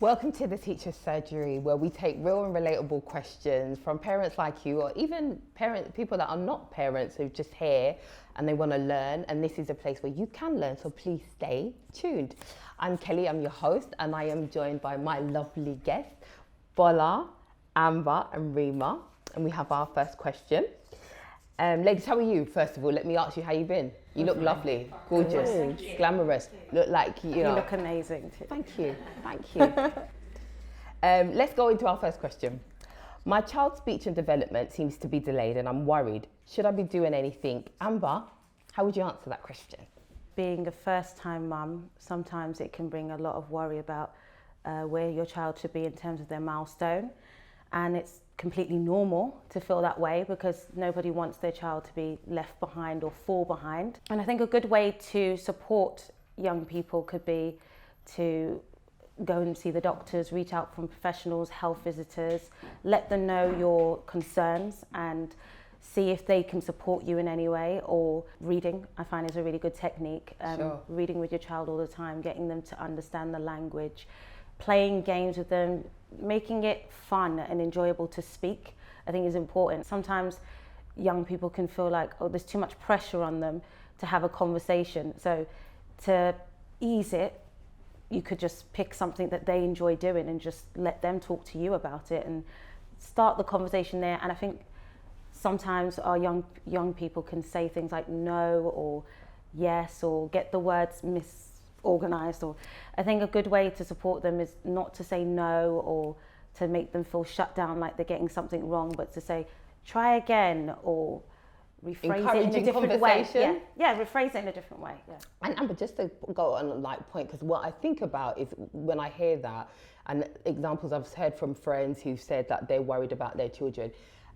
Welcome to the Teacher's Surgery, where we take real and relatable questions from parents like you, or even people that are not parents who just hear and they want to learn. And this is a place where you can learn, so please stay tuned. I'm Kelly, I'm your host, and I am joined by my lovely guests, Bola, Amber, and Ryma. And we have our first question. Ladies, how are you? First of all, let me ask you how you've been. You look lovely, gorgeous, glamorous. Look like you know. You look amazing too. Thank you. Let's go into our first question. My child's speech and development seems to be delayed, and I'm worried. Should I be doing anything? Amber, how would you answer that question? Being a first-time mum, sometimes it can bring a lot of worry about where your child should be in terms of their milestone, and it's completely normal to feel that way because nobody wants their child to be left behind or fall behind. And I think a good way to support young people could be to go and see the doctors, reach out from professionals, health visitors, let them know your concerns and see if they can support you in any way. Or reading, I find, is a really good technique. Sure. Reading with your child all the time, getting them to understand the language, playing games with them, making it fun and enjoyable to speak, I think is important. Sometimes young people can feel like, oh, there's too much pressure on them to have a conversation. So to ease it, you could just pick something that they enjoy doing and just let them talk to you about it and start the conversation there. And I think sometimes our young people can say things like no or yes, or get the words organized. Or I think a good way to support them is not to say no or to make them feel shut down like they're getting something wrong, but to say try again or rephrase it in a different way. Yeah, rephrase it in a different way. Yeah. And Amber, just to go on point, because what I think about is when I hear that, and examples I've heard from friends who've said that they're worried about their children,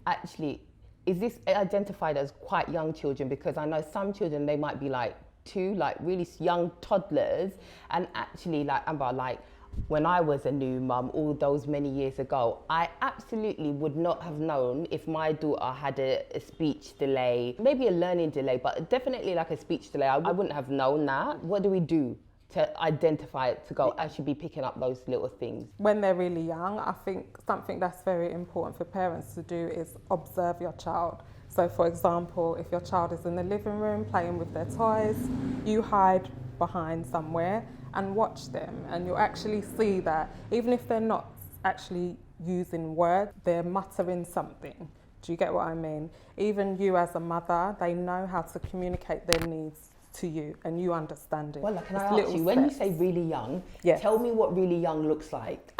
actually, is this identified as quite young children? Because I know some children, they might be like like really young toddlers, and actually, like Amber, like when I was a new mum all those many years ago, I absolutely would not have known if my daughter had a speech delay, maybe a learning delay, but definitely like a speech delay. I wouldn't have known that. What do we do to identify it, to go, I should be picking up those little things? When they're really young, I think something that's very important for parents to do is observe your child. So for example, if your child is in the living room playing with their toys, you hide behind somewhere and watch them, and you'll actually see that even if they're not actually using words, they're muttering something. Do you get what I mean? Even you as a mother, they know how to communicate their needs to you and you understand it. Well, can I ask you, when you say really young, yes, tell me what really young looks like.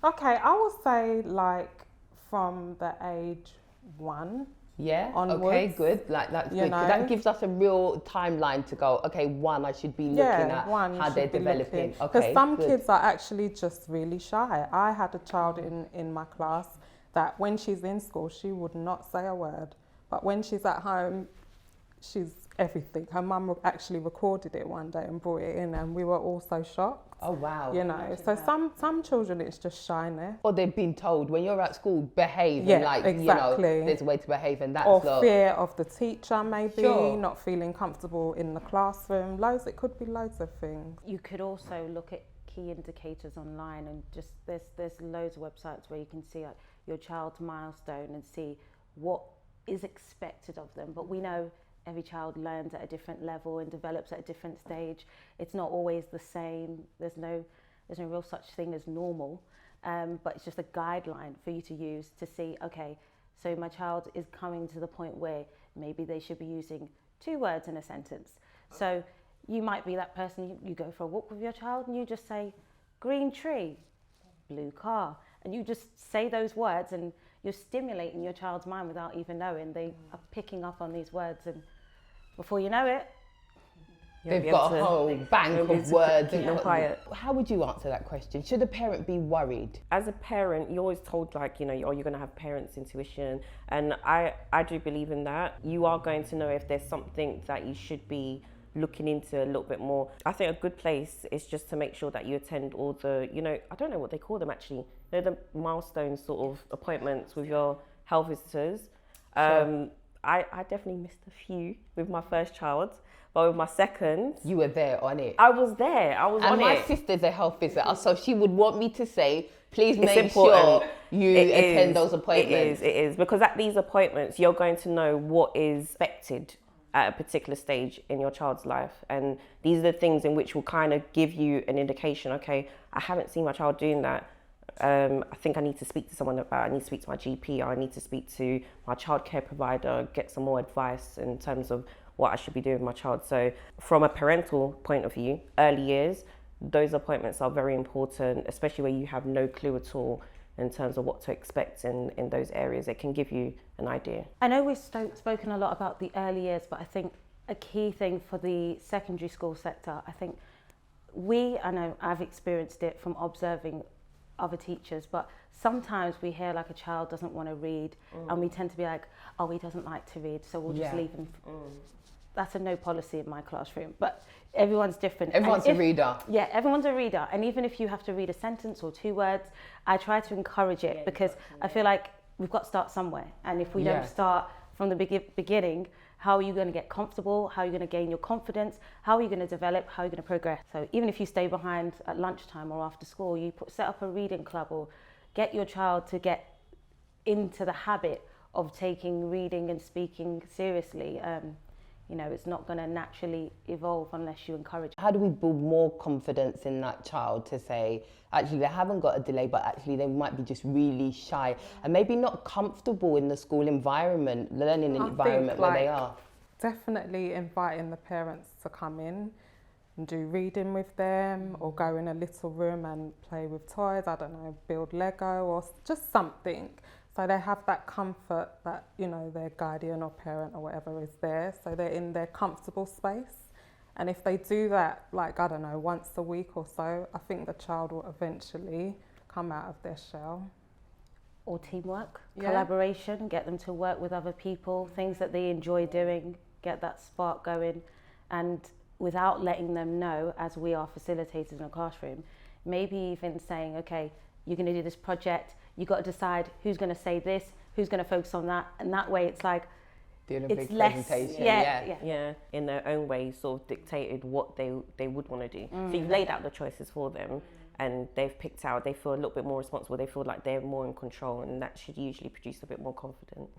Okay, I would say like from the age 1. Yeah, onwards. Okay, good. Like that's good. That gives us a real timeline to go, okay, 1, I should be looking at how they're developing. Okay, because some kids are actually just really shy. I had a child in my class that when she's in school, she would not say a word. But when she's at home, she's everything. Her mum actually recorded it one day and brought it in, and we were all so shocked. Oh wow! You know, so some children, it's just shyness. Or they've been told when you're at school, behave. Yeah, and like, exactly. You know, there's a way to behave, and that's or fear of the teacher, maybe not feeling comfortable in the classroom. It could be loads of things. You could also look at key indicators online, and just there's loads of websites where you can see like your child's milestone and see what is expected of them. But we know every child learns at a different level and develops at a different stage. It's not always the same. There's no real such thing as normal, but it's just a guideline for you to use to see, okay, so my child is coming to the point where maybe they should be using 2 words in a sentence. So you might be that person, you go for a walk with your child and you just say, green tree, blue car, and you just say those words and you're stimulating your child's mind without even knowing. They are picking up on these words, and before you know it, they've got a whole bank of words. And quiet. How would you answer that question? Should a parent be worried? As a parent, you're always told like, you know, you're going to have parents' intuition. And I do believe in that. You are going to know if there's something that you should be looking into a little bit more. I think a good place is just to make sure that you attend all the, you know, I don't know what they call them actually. They're the milestone sort of appointments with your health visitors. Sure. I definitely missed a few with my first child, But with my second, You were there on it. I was there. I was And on my it. sister's a health visitor, so she would want me to say, please It's make important. sure you attend those appointments. It is. Because at these appointments, you're going to know what is expected at a particular stage in your child's life. And these are the things in which will kind of give you an indication, okay, I haven't seen my child doing that. I think I need to speak to someone about it. I need to speak to my GP, or I need to speak to my childcare provider, get some more advice in terms of what I should be doing with my child. So from a parental point of view, early years, those appointments are very important, especially where you have no clue at all in terms of what to expect in those areas. It can give you an idea. I know we've spoken a lot about the early years, but I think a key thing for the secondary school sector, I think I know I've experienced it from observing other teachers, but sometimes we hear like a child doesn't want to read and we tend to be like, oh, he doesn't like to read, so we'll just leave him. That's a no policy in my classroom, but everyone's different. Everyone's a reader. Yeah, everyone's a reader. And even if you have to read a sentence or 2 words, I try to encourage it because I feel like we've got to start somewhere. And if we don't start from the beginning, how are you going to get comfortable? How are you going to gain your confidence? How are you going to develop? How are you going to progress? So even if you stay behind at lunchtime or after school, you set up a reading club or get your child to get into the habit of taking reading and speaking seriously. You know, it's not going to naturally evolve unless you encourage it. How do we build more confidence in that child to say, actually, they haven't got a delay, but actually they might be just really shy and maybe not comfortable in the school environment, learning environment where they are? Definitely inviting the parents to come in and do reading with them, or go in a little room and play with toys, I don't know, build Lego or just something. So they have that comfort that, you know, their guardian or parent or whatever is there. So they're in their comfortable space. And if they do that, like, I don't know, once a week or so, I think the child will eventually come out of their shell. Or teamwork, collaboration, get them to work with other people, things that they enjoy doing, get that spark going. And without letting them know, as we are facilitators in a classroom, maybe even saying, okay, you're going to do this project, you've got to decide who's going to say this, who's going to focus on that. And that way it's like, Doing a it's big less, presentation. Yeah, in their own way, sort of dictated what they would want to do. So you've laid out the choices for them, and they've picked out, they feel a little bit more responsible, they feel like they're more in control, and that should usually produce a bit more confidence.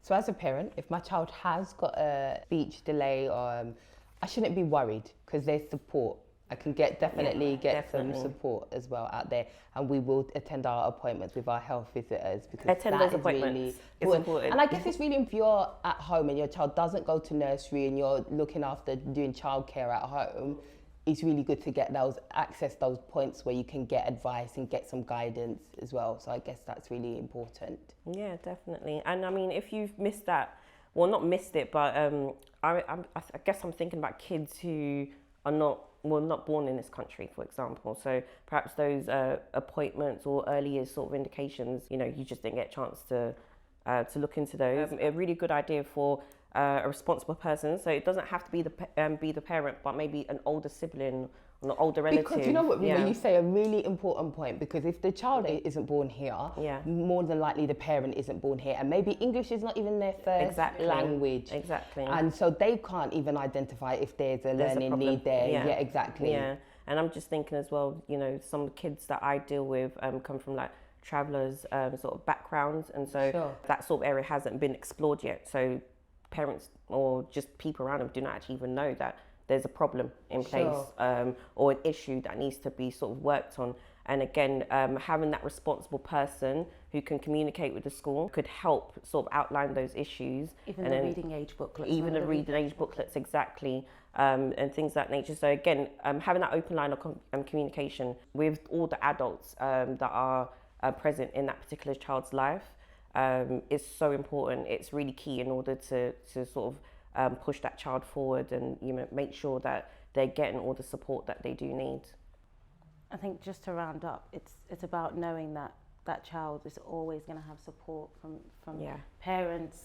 So as a parent, if my child has got a speech delay, I shouldn't be worried because there's support. I can definitely get some support as well out there, and we will attend our appointments with our health visitors because Attend those appointments. It's important. And I guess it's really, if you're at home and your child doesn't go to nursery and you're looking after doing childcare at home, it's really good to access those points where you can get advice and get some guidance as well. So I guess that's really important. Yeah, definitely. And I mean, if you've missed that, well, not missed it, but I guess I'm thinking about kids who are not born in this country, for example. So perhaps those appointments or early years sort of indications, you know, you just didn't get a chance to look into those. A really good idea for a responsible person. So it doesn't have to be the parent, but maybe an older sibling, an older relative. Because you know what, when you say a really important point, because if the child isn't born here, more than likely the parent isn't born here, and maybe English is not even their first language. Exactly. And so they can't even identify if there's a learning need there. Yeah, exactly. Yeah, and I'm just thinking as well, you know, some kids that I deal with come from like travellers sort of backgrounds, and so that sort of area hasn't been explored yet. So parents or just people around them do not actually even know that there's a problem in place or an issue that needs to be sort of worked on. And again, having that responsible person who can communicate with the school could help sort of outline those issues. Even the reading age booklets. Even the reading age booklets, exactly, and things of that nature. So again, having that open line of communication with all the adults that are present in that particular child's life is so important. It's really key in order to sort of push that child forward and, you know, make sure that they're getting all the support that they do need. I think just to round up, it's about knowing that that child is always going to have support from parents,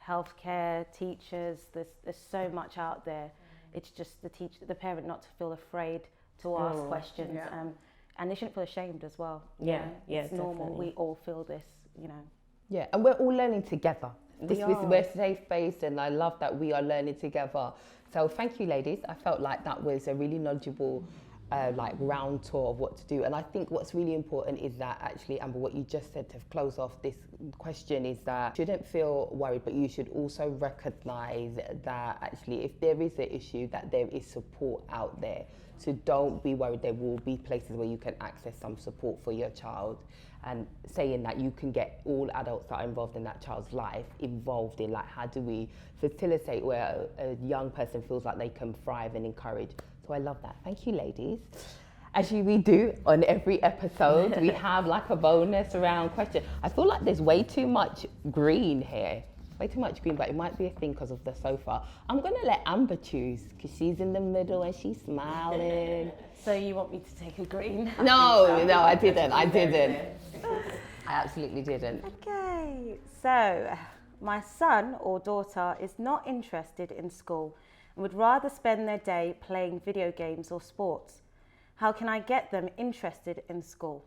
healthcare, teachers. There's so much out there. It's just the parent not to feel afraid to ask questions, and they shouldn't feel ashamed as well. It's normal. definitely. We all feel this, you know. Yeah, and we're all learning together. we're safe-based, and I love that we are learning together. So thank you, ladies. I felt like that was a really knowledgeable round tour of what to do. And I think what's really important is that actually, Amber, what you just said to close off this question is that you shouldn't feel worried, but you should also recognize that actually if there is an issue, that there is support out there. So don't be worried, there will be places where you can access some support for your child, and saying that you can get all adults that are involved in that child's life involved in how do we facilitate where a young person feels like they can thrive and encourage. So I love that. Thank you, ladies. As we do on every episode, we have a bonus round question. I feel like there's way too much green here. Way too much green, but it might be a thing because of the sofa. I'm going to let Amber choose because she's in the middle and she's smiling. So you want me to take a green? No, I didn't. I absolutely didn't. Okay, so my son or daughter is not interested in school and would rather spend their day playing video games or sports. How can I get them interested in school?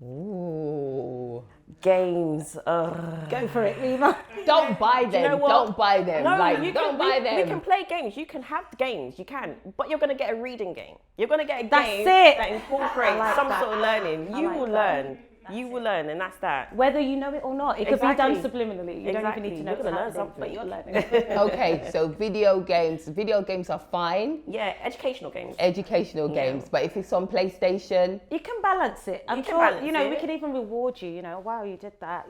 Ooh. Games. Go for it, Ryma. Don't buy them. You know don't buy them. No, don't buy them. We can play games. You can have games. You can. But you're going to get a reading game. You're going to get a That's game it. that incorporates some sort of learning. You will learn. You will learn, and that's that. Whether you know it or not, it could be done subliminally. You don't even need to know You're going to learn what's happening, something. but you're learning. Okay, so video games are fine. Yeah, educational games. Educational games, but if it's on PlayStation, You can balance it. I'm You can sure, balance we it. can even reward you, wow, you did that,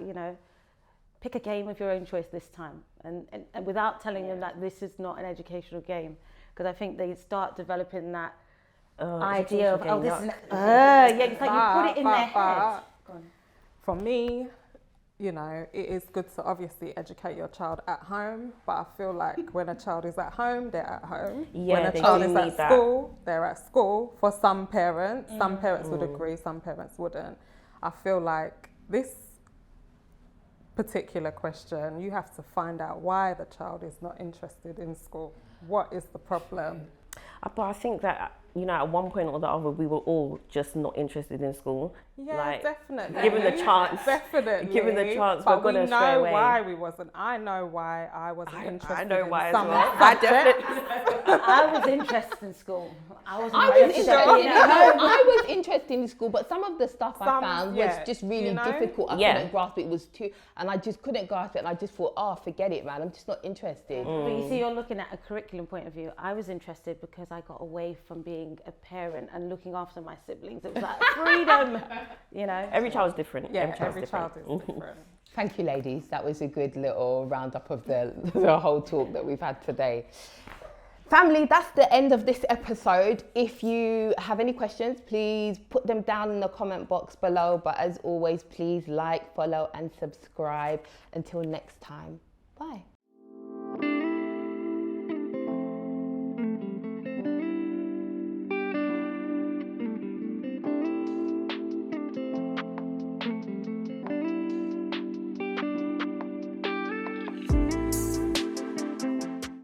Pick a game of your own choice this time. And without telling them that this is not an educational game. Because I think they start developing that idea of, this is it's like you put it in their head. For me, it is good to obviously educate your child at home, but I feel like when a child is at home, they're at home. Yeah, when a they child do is need at that. school, they're at school. For some parents, some parents would agree, some parents wouldn't. I feel like this particular question, you have to find out why the child is not interested in school. What is the problem? But I think that, at one point or the other, we were all just not interested in school. Yeah, definitely. Given the chance. Definitely. Given the chance, but we're going to stray know away. why we wasn't. I know why I wasn't interested. I know why in as some well. I subjects. definitely. I was interested in school. I was interested in school, but some of the stuff I found was just really difficult. I couldn't grasp it. It was too, and I just couldn't grasp it. And I just thought, forget it, man. I'm just not interested. But you see, you're looking at a curriculum point of view. I was interested because I got away from being a parent and looking after my siblings. It was like freedom, Every child's different. Yeah, every child is different. Thank you, ladies. That was a good little roundup of the whole talk that we've had today. Family, that's the end of this episode. If you have any questions, please put them down in the comment box below. But as always, please like, follow and subscribe. Until next time, bye.